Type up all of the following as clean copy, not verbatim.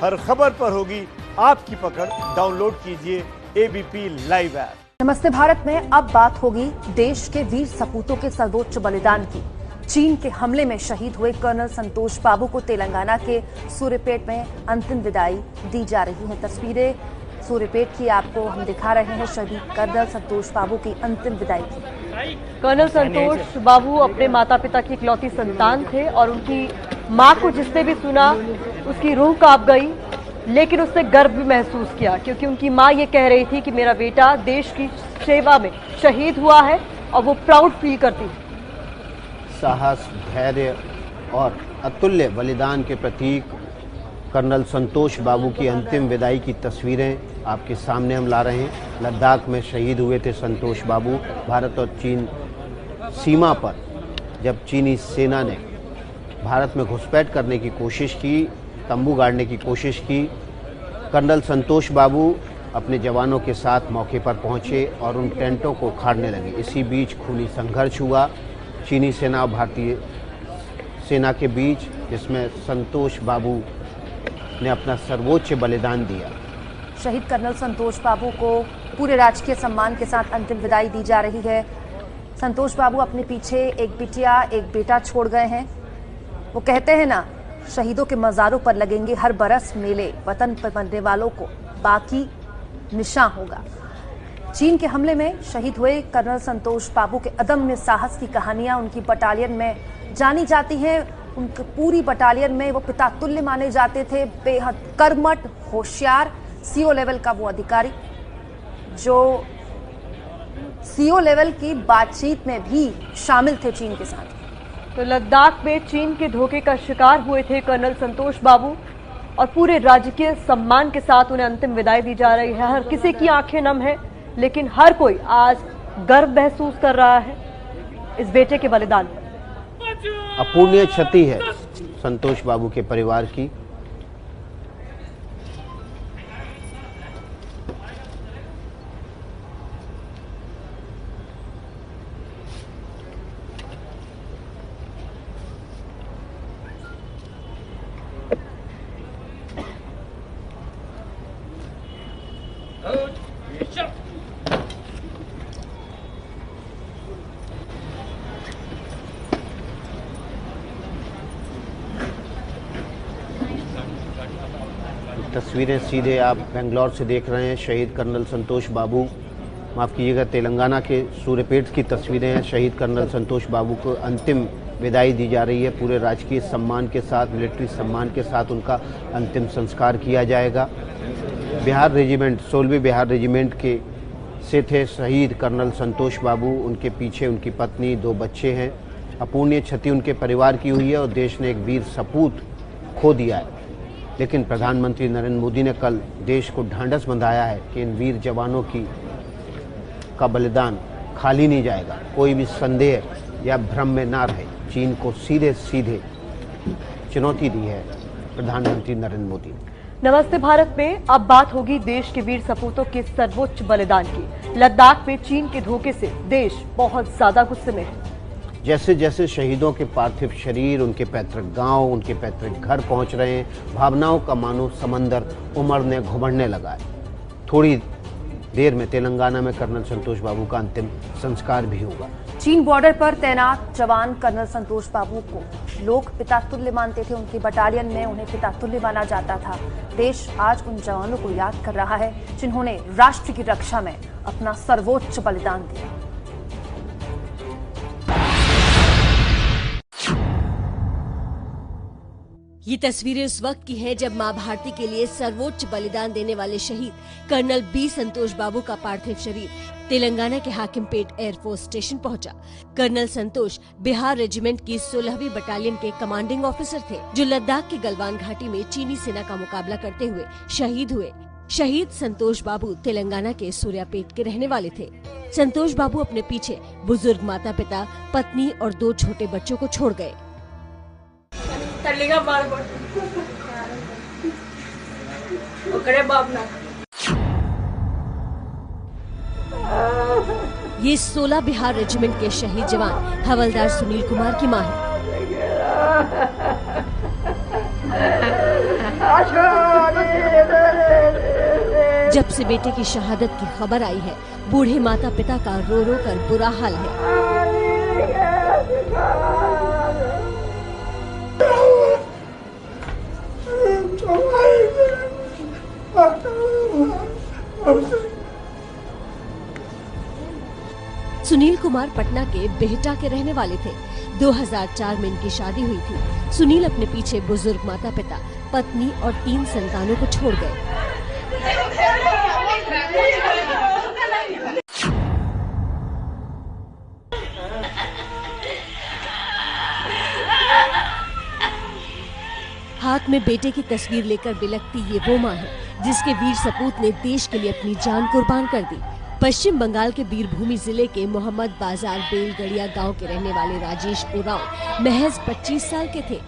हर खबर पर होगी आपकी पकड़। डाउनलोड कीजिए एबीपी लाइव ऐप। नमस्ते भारत में अब बात होगी देश के वीर सपूतों के सर्वोच्च बलिदान की। चीन के हमले में शहीद हुए कर्नल संतोष बाबू को तेलंगाना के सूर्यपेट में अंतिम विदाई दी जा रही है। तस्वीरें सूर्यपेट की आपको हम दिखा रहे हैं। शहीद कर्नल संतोष बाबू की अंतिम विदाई की। कर्नल संतोष बाबू अपने माता पिता की इकलौती संतान थे और उनकी मां को जिसने भी सुना उसकी रूह कांप गई, लेकिन उसने गर्व भी महसूस किया क्योंकि उनकी मां ये कह रही थी कि मेरा बेटा देश की सेवा में शहीद हुआ है और वो प्राउड फील करती थी। साहस, धैर्य और अतुल्य बलिदान के प्रतीक कर्नल संतोष बाबू की अंतिम विदाई की तस्वीरें आपके सामने हम ला रहे हैं। लद्दाख में शहीद हुए थे संतोष बाबू। भारत और चीन सीमा पर जब चीनी सेना ने भारत में घुसपैठ करने की कोशिश की, तंबू गाड़ने की कोशिश की, कर्नल संतोष बाबू अपने जवानों के साथ मौके पर पहुंचे और उन टेंटों को उखाड़ने लगे। इसी बीच खूनी संघर्ष हुआ चीनी सेना और भारतीय सेना के बीच, जिसमें संतोष बाबू ने अपना सर्वोच्च बलिदान दिया। शहीद कर्नल संतोष बाबू को पूरे राजकीय सम्मान के साथ अंतिम विदाई दी जा रही है। संतोष बाबू अपने पीछे एक बिटिया, एक बेटा छोड़ गए हैं। वो कहते हैं ना, शहीदों के मज़ारों पर लगेंगे हर बरस मेले, वतन पर मरने वालों को बाकी निशान होगा। चीन के हमले में शहीद हुए कर्नल संतोष बाबू के अदम्य साहस की कहानियां उनकी बटालियन में जानी जाती हैं। उनकी पूरी बटालियन में वो पिता तुल्य माने जाते थे। बेहद कर्मठ, होशियार, सीओ लेवल का वो अधिकारी जो सीओ लेवल की बातचीत में भी शामिल थे चीन के साथ। तो लद्दाख में चीन के धोखे का शिकार हुए थे कर्नल संतोष बाबू और पूरे राजकीय सम्मान के साथ उन्हें अंतिम विदाई दी जा रही है। हर किसी की आंखें नम है, लेकिन हर कोई आज गर्व महसूस कर रहा है इस बेटे के बलिदान पर। अपूर्णीय क्षति है संतोष बाबू के परिवार की। तस्वीरें सीधे आप बेंगलोर से देख रहे हैं। शहीद कर्नल संतोष बाबू, माफ़ कीजिएगा, तेलंगाना के सूर्यपेट की तस्वीरें हैं। शहीद कर्नल संतोष बाबू को अंतिम विदाई दी जा रही है। पूरे राजकीय सम्मान के साथ, मिलिट्री सम्मान के साथ उनका अंतिम संस्कार किया जाएगा। बिहार रेजिमेंट, 16वीं बिहार रेजिमेंट के से थे शहीद कर्नल संतोष बाबू। उनके पीछे उनकी पत्नी, 2 बच्चे हैं। अपूर्णीय क्षति उनके परिवार की हुई है और देश ने एक वीर सपूत खो दिया है। लेकिन प्रधानमंत्री नरेंद्र मोदी ने कल देश को ढांढस बंधाया है कि इन वीर जवानों का बलिदान खाली नहीं जाएगा। कोई भी संदेह या भ्रम में ना रहे। चीन को सीधे सीधे चुनौती दी है प्रधानमंत्री नरेंद्र मोदी ने। नमस्ते भारत में अब बात होगी देश के वीर सपूतों के सर्वोच्च बलिदान की। लद्दाख में चीन के धोखे से देश बहुत ज्यादा गुस्से में है। जैसे जैसे शहीदों के पार्थिव शरीर उनके पैतृक गांव, उनके पैतृक घर पहुंच रहे हैं, भावनाओं का मानो समंदर उमड़ने घुमड़ने लगा है। थोड़ी देर में तेलंगाना में कर्नल संतोष बाबू का अंतिम संस्कार भी होगा। चीन बॉर्डर पर तैनात जवान कर्नल संतोष बाबू को लोग पिता तुल्य मानते थे। उनकी बटालियन में उन्हें पिता तुल्य माना जाता था। देश आज उन जवानों को याद कर रहा है जिन्होंने राष्ट्र की रक्षा में अपना सर्वोच्च बलिदान दिया। ये तस्वीरें उस वक्त की हैं जब मां भारती के लिए सर्वोच्च बलिदान देने वाले शहीद कर्नल बी संतोष बाबू का पार्थिव शरीर तेलंगाना के हाकिमपेट एयरफोर्स स्टेशन पहुंचा। कर्नल संतोष बिहार रेजिमेंट की 16वीं बटालियन के कमांडिंग ऑफिसर थे, जो लद्दाख की गलवान घाटी में चीनी सेना का मुकाबला करते हुए शहीद हुए। शहीद संतोष बाबू तेलंगाना के सूर्यापेट के रहने वाले थे। संतोष बाबू अपने पीछे बुजुर्ग माता पिता, पत्नी और 2 छोटे बच्चों को छोड़ गए। ये 16 बिहार रेजिमेंट के शहीद जवान हवलदार सुनील कुमार की मां है। जब से बेटे की शहादत की खबर आई है, बूढ़े माता पिता का रो रो कर बुरा हाल है। सुनील कुमार पटना के बेहटा के रहने वाले थे। 2004 में इनकी शादी हुई थी। सुनील अपने पीछे बुजुर्ग माता पिता, पत्नी और 3 संतानों को छोड़ गए। हाथ में बेटे की तस्वीर लेकर बिलखती ये वो मां है जिसके वीर सपूत ने देश के लिए अपनी जान कुर्बान कर दी। पश्चिम बंगाल के बीरभूमि जिले के मोहम्मद बाजार बेलगड़िया गांव के रहने वाले राजेश उरांव महज 25 साल के थे।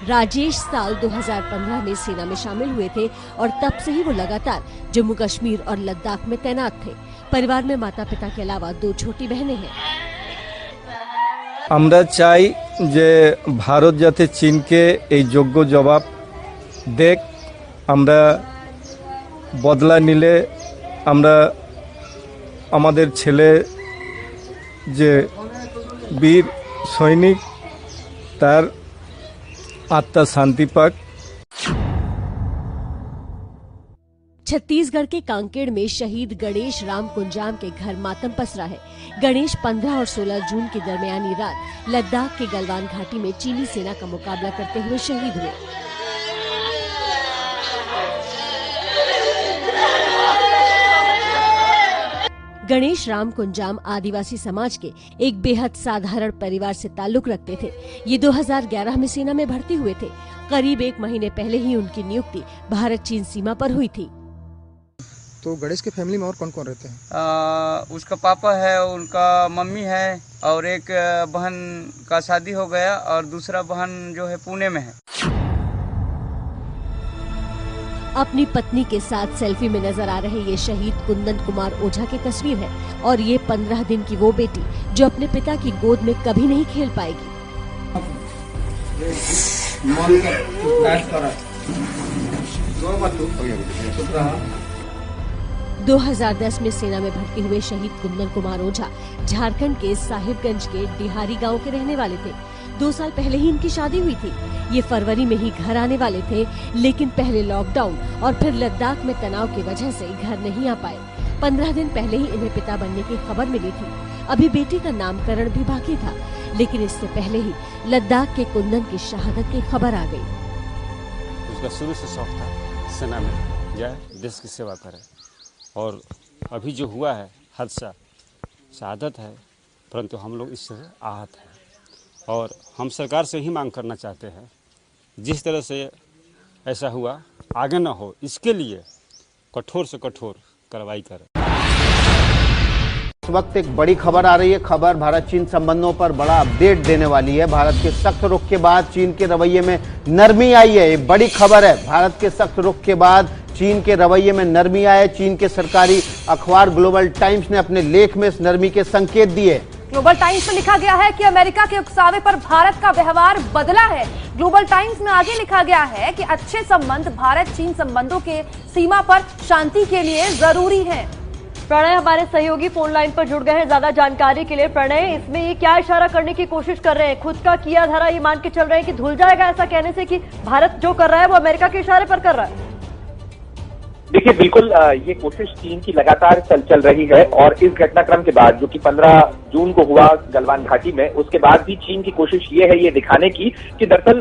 राजेश साल 2015 में सेना में शामिल हुए थे और तब से ही वो लगातार जम्मू कश्मीर और लद्दाख में तैनात थे। परिवार में माता पिता के अलावा 2 छोटी बहनें हैं। আমরা চাই যে ভারত যাতে চীনকে এই যোগ্য জবাব দেখ। আমরা বদলা নিলে আমরা আমাদের ছেলে যে বীর সৈনিক তার আত্মা শান্তি পাক। छत्तीसगढ़ के कांकेड़ में शहीद गणेश राम कुंजाम के घर मातम पसरा है। गणेश 15 और 16 जून की दरमियानी रात लद्दाख के गलवान घाटी में चीनी सेना का मुकाबला करते हुए शहीद हुए। गणेश राम कुंजाम आदिवासी समाज के एक बेहद साधारण परिवार से ताल्लुक रखते थे। ये 2011 में सेना में भर्ती हुए थे। करीब 1 महीने पहले ही उनकी नियुक्ति भारत चीन सीमा पर हुई थी। तो गणेश के फैमिली में और कौन कौन रहते हैं? उसका पापा है, उनका मम्मी है और एक बहन का शादी हो गया और दूसरा बहन जो है पुणे में है। अपनी पत्नी के साथ सेल्फी में नजर आ रहे ये शहीद कुंदन कुमार ओझा की तस्वीर है और ये 15 दिन की वो बेटी जो अपने पिता की गोद में कभी नहीं खेल पाएगी। 2010 में सेना में भर्ती हुए शहीद कुंदन कुमार ओझा झारखंड के साहिबगंज के डिहारी गांव के रहने वाले थे। 2 साल पहले ही इनकी शादी हुई थी। ये फरवरी में ही घर आने वाले थे, लेकिन पहले लॉकडाउन और फिर लद्दाख में तनाव की वजह से घर नहीं आ पाए। 15 दिन पहले ही इन्हें पिता बनने की खबर मिली थी। अभी बेटी का नामकरण भी बाकी था, लेकिन इससे पहले ही लद्दाख के कुंदन की शहादत की खबर आ गई। उसका शुरू से शौक था सेना में जाए, देश की सेवा करे, और अभी जो हुआ है हादसा शहादत है, परंतु हम लोग इससे आहत हैं और हम सरकार से ही मांग करना चाहते हैं जिस तरह से ऐसा हुआ आगे न हो, इसके लिए कठोर से कठोर कार्रवाई करें। इस वक्त एक बड़ी खबर आ रही है। खबर भारत चीन संबंधों पर बड़ा अपडेट देने वाली है। भारत के सख्त रुख के बाद चीन के रवैये में नरमी आई है। ये बड़ी खबर है। भारत के सख्त रुख के बाद चीन के रवैये में नरमी आए। चीन के सरकारी अखबार ग्लोबल टाइम्स ने अपने लेख में इस नरमी के संकेत दिए। ग्लोबल टाइम्स में लिखा गया है कि अमेरिका के उकसावे पर भारत का व्यवहार बदला है। ग्लोबल टाइम्स में आगे लिखा गया है कि अच्छे संबंध भारत चीन संबंधों के सीमा पर शांति के लिए जरूरी हैं। प्रणय हमारे सहयोगी फोन लाइन पर जुड़ गए हैं ज्यादा जानकारी के लिए। प्रणय, इसमें ये क्या इशारा करने की कोशिश कर रहे हैं? खुद का किया धरा ये मान के चल रहे हैं कि धुल जाएगा, ऐसा कहने से कि भारत जो कर रहा है वो अमेरिका के इशारे पर कर रहा है? देखिए, बिल्कुल ये कोशिश चीन की लगातार चल रही है और इस घटनाक्रम के बाद जो कि 15 जून को हुआ गलवान घाटी में, उसके बाद भी चीन की कोशिश ये है ये दिखाने की कि दरअसल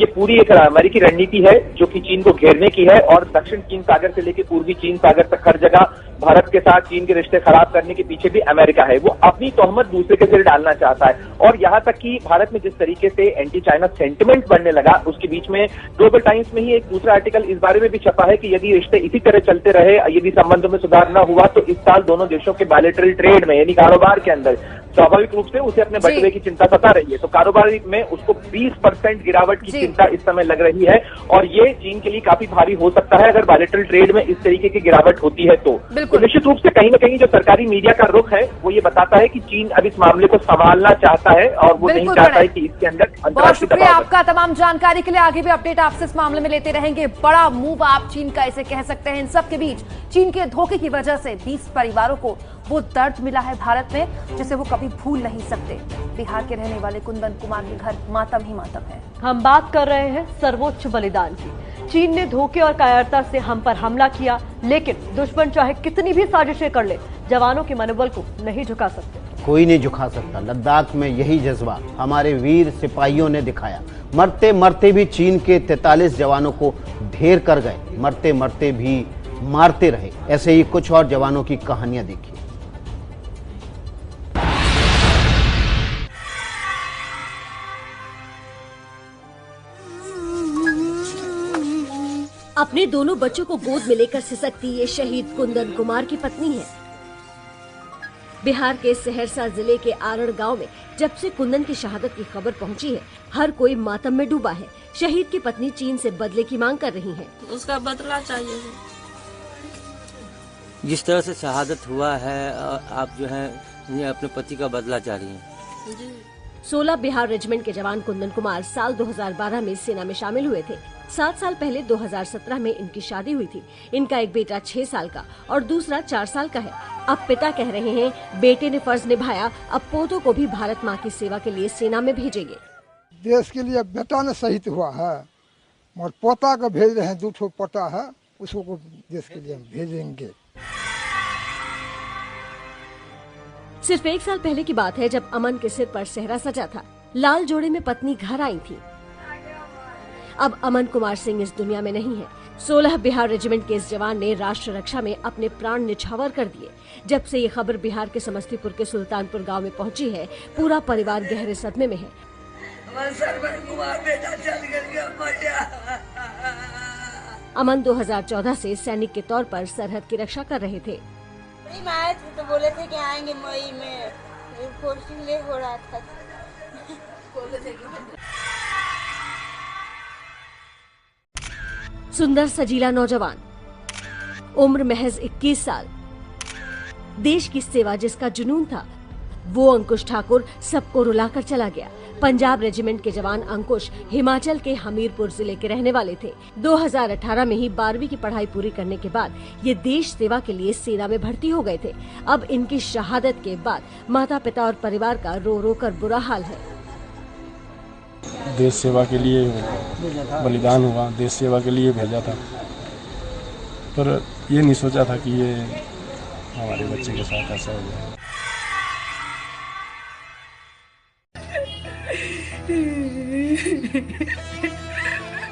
ये पूरी एक अमेरिकी रणनीति है जो कि चीन को घेरने की है और दक्षिण चीन सागर से लेकर पूर्वी चीन सागर तक हर जगह भारत के साथ चीन के रिश्ते खराब करने के पीछे भी अमेरिका है। वो अपनी तोहमत दूसरे के सिर डालना चाहता है और यहाँ तक कि भारत में जिस तरीके से एंटी चाइना सेंटिमेंट बढ़ने लगा, उसके बीच में ग्लोबल टाइम्स में ही एक दूसरा आर्टिकल इस बारे में भी छपा है कि यदि रिश्ते इसी तरह चलते रहे, यदि संबंधों में सुधार न हुआ तो इस साल दोनों देशों के बायलैटरल ट्रेड में यानी कारोबार के अंदर स्वाभाविक रूप से उसे अपने बटुए की चिंता सता रही है। तो कारोबार में उसको 20% गिरावट की चिंता इस समय लग रही है और ये चीन के लिए काफी भारी हो सकता है अगर बायलैटरल ट्रेड में इस तरीके की गिरावट होती है तो निश्चित रूप से कहीं न कहीं जो सरकारी मीडिया का रुख है वो ये बताता है कि चीन अब इस मामले को संभालना चाहता है और वो नहीं चाहता है कि इसके अंदर बहुत शुक्रिया आपका तमाम जानकारी के लिए। आगे भी अपडेट आपसे इस मामले में लेते रहेंगे। बड़ा मूव आप चीन का इसे कह सकते हैं। इन सब के बीच चीन के धोखे की वजह से 20 परिवारों को वो दर्द मिला है भारत में जिसे वो कभी भूल नहीं सकते। बिहार के रहने वाले कुंदन कुमार के घर मातम ही मातम है। हम बात कर रहे हैं सर्वोच्च बलिदान की। चीन ने धोखे और कायरता से हम पर हमला किया, लेकिन दुश्मन चाहे कितनी भी साजिशें कर ले, जवानों के मनोबल को नहीं झुका सकते। कोई नहीं झुका सकता। लद्दाख में यही जज्बा हमारे वीर सिपाहियों ने दिखाया। मरते मरते भी चीन के 43 जवानों को ढेर कर गए, मरते मरते भी मारते रहे। ऐसे ही कुछ और जवानों की कहानियां देखिए। अपने दोनों बच्चों को गोद में लेकर सिसकती ये शहीद कुंदन कुमार की पत्नी है। बिहार के सहरसा जिले के आरण गांव में जब से कुंदन की शहादत की खबर पहुंची है, हर कोई मातम में डूबा है। शहीद की पत्नी चीन से बदले की मांग कर रही है। उसका बदला चाहिए। जिस तरह से शहादत हुआ है, आप जो है अपने पति का बदला चाह रही हैं। 16 बिहार रेजिमेंट के जवान कुंदन कुमार साल 2012 में सेना में शामिल हुए थे। 7 साल पहले 2017 में इनकी शादी हुई थी। इनका एक बेटा 6 साल का और दूसरा 4 साल का है। अब पिता कह रहे हैं बेटे ने फर्ज निभाया, अब पोतों को भी भारत माँ की सेवा के लिए सेना में भेजेंगे। देश के लिए बेटा ने शहीद हुआ है और पोता को भेज रहे हैं। 2 ठो पोता है, उसको देश के लिए भेजेंगे। सिर्फ 1 साल पहले की बात है जब अमन के सिर पर सेहरा सजा था। लाल जोड़े में पत्नी घर आई थी। अब अमन कुमार सिंह इस दुनिया में नहीं है। 16 बिहार रेजिमेंट के इस जवान ने राष्ट्र रक्षा में अपने प्राण निछावर कर दिए। जब से ये खबर बिहार के समस्तीपुर के सुल्तानपुर गांव में पहुंची है, पूरा परिवार गहरे सदमे में है। अमन 2014 से सैनिक के तौर पर सरहद की रक्षा कर रहे थे। आए थे तो बोले थे कि आएंगे मई में, पोस्टिंग ले हो रहा था। सुंदर सजीला नौजवान, उम्र महज 21 साल, देश की सेवा जिसका जुनून था, वो अंकुश ठाकुर सबको रुलाकर चला गया। पंजाब रेजिमेंट के जवान अंकुश हिमाचल के हमीरपुर जिले के रहने वाले थे। 2018 में ही 12वीं की पढ़ाई पूरी करने के बाद ये देश सेवा के लिए सेना में भर्ती हो गए थे। अब इनकी शहादत के बाद माता पिता और परिवार का रो रो कर बुरा हाल है। देश सेवा के लिए बलिदान हुआ, देश सेवा के लिए भेजा था, पर ये नहीं सोचा था कि ये हमारे बच्चे के साथ ऐसा हो जाए।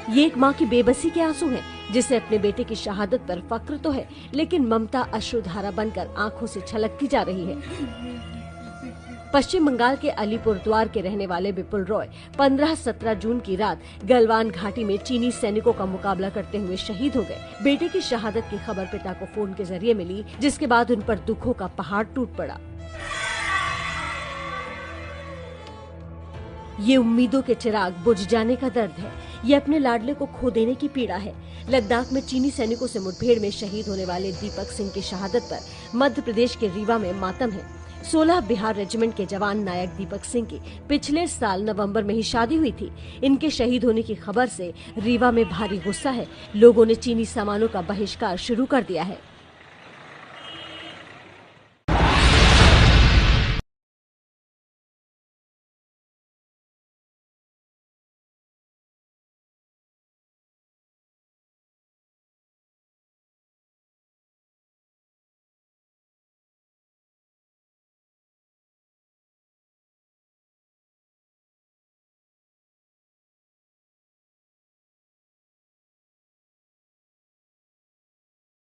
ये एक माँ की बेबसी के आंसू हैं, जिसे अपने बेटे की शहादत पर फक्र तो है, लेकिन ममता अश्रुधारा बनकर आंखों से छलकती जा रही है। पश्चिम बंगाल के अलीपुरद्वार के रहने वाले विपुल रॉय 15-17 जून की रात गलवान घाटी में चीनी सैनिकों का मुकाबला करते हुए शहीद हो गए। बेटे की शहादत की खबर पिता को फोन के जरिए मिली, जिसके बाद उन पर दुखों का पहाड़ टूट पड़ा। ये उम्मीदों के चिराग बुझ जाने का दर्द है। ये अपने लाडले को खो देने की पीड़ा है। लद्दाख में चीनी सैनिकों से मुठभेड़ में शहीद होने वाले दीपक सिंह की शहादत पर मध्य प्रदेश के रीवा में मातम है। 16 बिहार रेजिमेंट के जवान नायक दीपक सिंह की पिछले साल नवंबर में ही शादी हुई थी। इनके शहीद होने की खबर से रीवा में भारी गुस्सा है। लोगों ने चीनी सामानों का बहिष्कार शुरू कर दिया है।